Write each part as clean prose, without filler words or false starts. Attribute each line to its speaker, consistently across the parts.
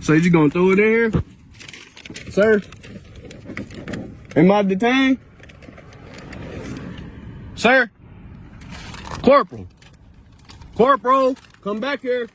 Speaker 1: So you gonna throw it in here? Sir? Am I detained? Sir? Corporal. Corporal, come back here.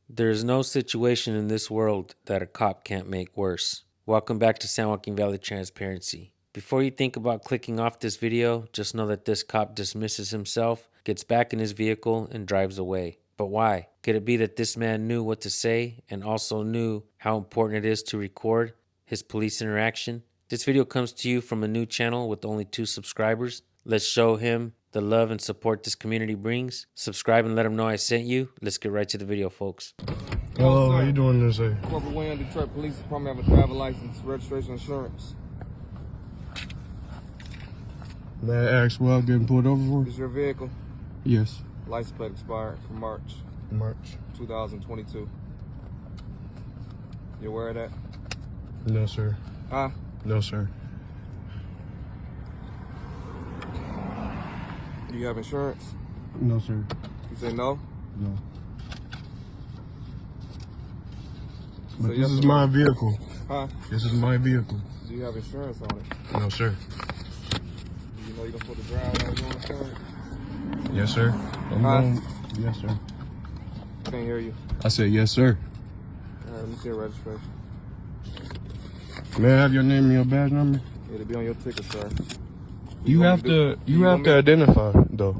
Speaker 2: There's no situation in this world that a cop can't make worse. Welcome back to San Joaquin Valley Transparency. Before you think about clicking off this video, just know that this cop dismisses himself, gets back in his vehicle, and drives away. But why? Could it be that this man knew what to say and also knew how important it is to record his police interaction? This video comes to you from a new channel with only 2 subscribers. Let's show him the love and support this community brings. Subscribe and let him know I sent you. Let's get right to the video, folks.
Speaker 1: Hello, how you doing today?
Speaker 3: Corporal Wayne, Detroit Police Department, have a driver license, registration, insurance.
Speaker 1: May I ask what I'm getting pulled over for?
Speaker 3: Is your vehicle?
Speaker 1: Yes.
Speaker 3: License plate expired for March 2022. You aware of that?
Speaker 1: No, sir.
Speaker 3: Huh?
Speaker 1: No, sir.
Speaker 3: Do you have insurance?
Speaker 1: No, sir.
Speaker 3: You say no?
Speaker 1: No.
Speaker 3: So
Speaker 1: But
Speaker 3: yes
Speaker 1: this is
Speaker 3: or
Speaker 1: my
Speaker 3: no?
Speaker 1: vehicle.
Speaker 3: Huh?
Speaker 1: This is my vehicle.
Speaker 3: Do you have insurance on it?
Speaker 1: No, sir.
Speaker 3: Do you know you're supposed to drive without your insurance?
Speaker 1: Yes, sir. I'm
Speaker 3: Huh?
Speaker 1: going. Yes, sir.
Speaker 3: Can't hear you.
Speaker 1: I said yes, sir.
Speaker 3: All right, let me see your registration.
Speaker 1: May I have your name and your badge number?
Speaker 3: It'll be on your ticket, sir.
Speaker 1: You have to identify though.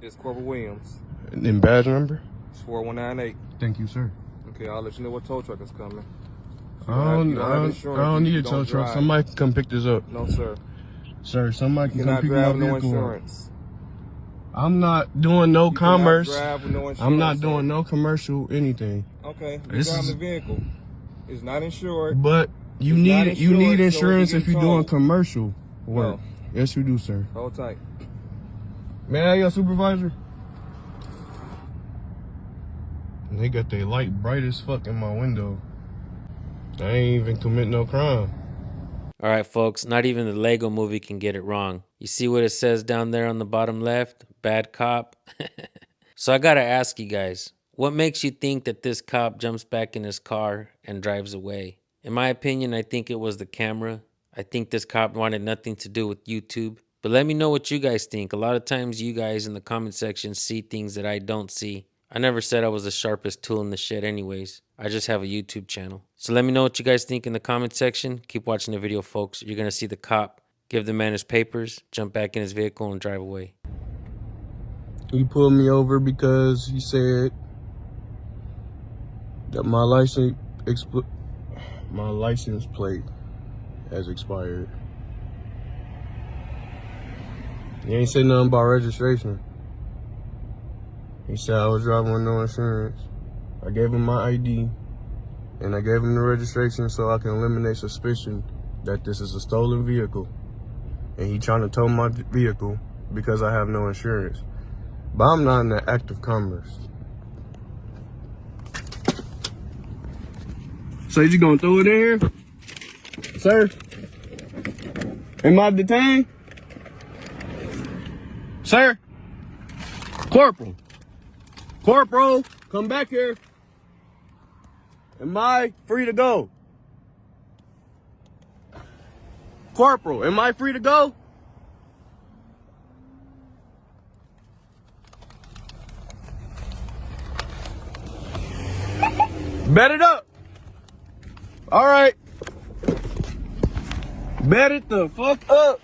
Speaker 3: It's Corporal Williams.
Speaker 1: And badge number?
Speaker 3: It's 4198.
Speaker 1: Thank you, sir.
Speaker 3: Okay, I'll let you know what tow truck is coming.
Speaker 1: I don't need a tow truck. Somebody can come pick this up.
Speaker 3: No, sir.
Speaker 1: Sir, somebody can
Speaker 3: You're
Speaker 1: come
Speaker 3: not
Speaker 1: pick my
Speaker 3: driving no
Speaker 1: vehicle up.
Speaker 3: insurance.
Speaker 1: I'm not doing no
Speaker 3: You cannot
Speaker 1: commerce.
Speaker 3: drive with no insurance,
Speaker 1: I'm not
Speaker 3: sir.
Speaker 1: doing no commercial anything.
Speaker 3: Okay, you
Speaker 1: This
Speaker 3: driving
Speaker 1: is-
Speaker 3: the vehicle. It's not insured.
Speaker 1: But you
Speaker 3: It's not
Speaker 1: need
Speaker 3: insured, so
Speaker 1: insurance
Speaker 3: you
Speaker 1: if
Speaker 3: get
Speaker 1: you're doing
Speaker 3: towed.
Speaker 1: commercial work.
Speaker 3: No.
Speaker 1: Yes, you do, sir.
Speaker 3: Hold tight.
Speaker 1: May I have your supervisor? They got their light bright as fuck in my window. I ain't even commit no crime.
Speaker 2: All right, folks, not even the Lego movie can get it wrong. You see what it says down there on the bottom left? Bad cop. So I gotta ask you guys, what makes you think that this cop jumps back in his car and drives away? In my opinion, I think it was the camera. I think this cop wanted nothing to do with YouTube. But let me know what you guys think. A lot of times you guys in the comment section see things that I don't see. I never said I was the sharpest tool in the shed anyways. I just have a YouTube channel. So let me know what you guys think in the comment section. Keep watching the video, folks. You're going to see the cop give the man his papers, jump back in his vehicle, and drive away.
Speaker 1: He pulled me over because he said that my license plate has expired. He ain't said nothing about registration. He said I was driving with no insurance. I gave him my ID and I gave him the registration so I can eliminate suspicion that this is a stolen vehicle. And he trying to tow my vehicle because I have no insurance. But I'm not in the act of commerce. So you gonna throw it in here? Sir? Am I detained? Sir? Corporal. Corporal, come back here. Am I free to go? Corporal, am I free to go? Bet it up. All right. Bet it the fuck up.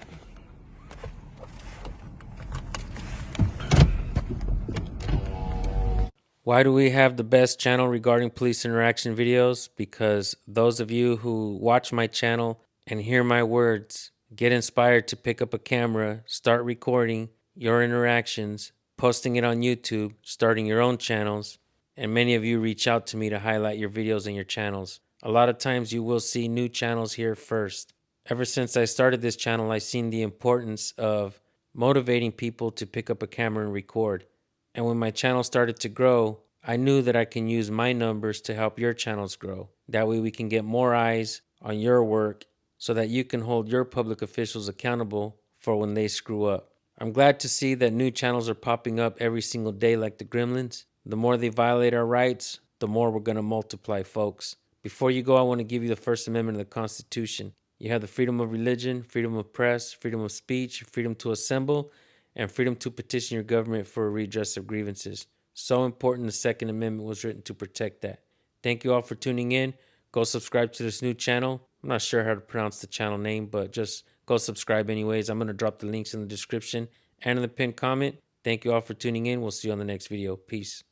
Speaker 2: Why do we have the best channel regarding police interaction videos? Because those of you who watch my channel and hear my words get inspired to pick up a camera, start recording your interactions, posting it on YouTube, starting your own channels, and many of you reach out to me to highlight your videos and your channels. A lot of times you will see new channels here first. Ever since I started this channel, I've seen the importance of motivating people to pick up a camera and record. And when my channel started to grow, I knew that I can use my numbers to help your channels grow. That way we can get more eyes on your work so that you can hold your public officials accountable for when they screw up. I'm glad to see that new channels are popping up every single day like the Gremlins. The more they violate our rights, the more we're going to multiply, folks. Before you go, I want to give you the First Amendment of the Constitution. You have the freedom of religion, freedom of press, freedom of speech, freedom to assemble, and freedom to petition your government for a redress of grievances. So important, the Second Amendment was written to protect that. Thank you all for tuning in. Go subscribe to this new channel. I'm not sure how to pronounce the channel name, but just go subscribe anyways. I'm going to drop the links in the description and in the pinned comment. Thank you all for tuning in. We'll see you on the next video. Peace.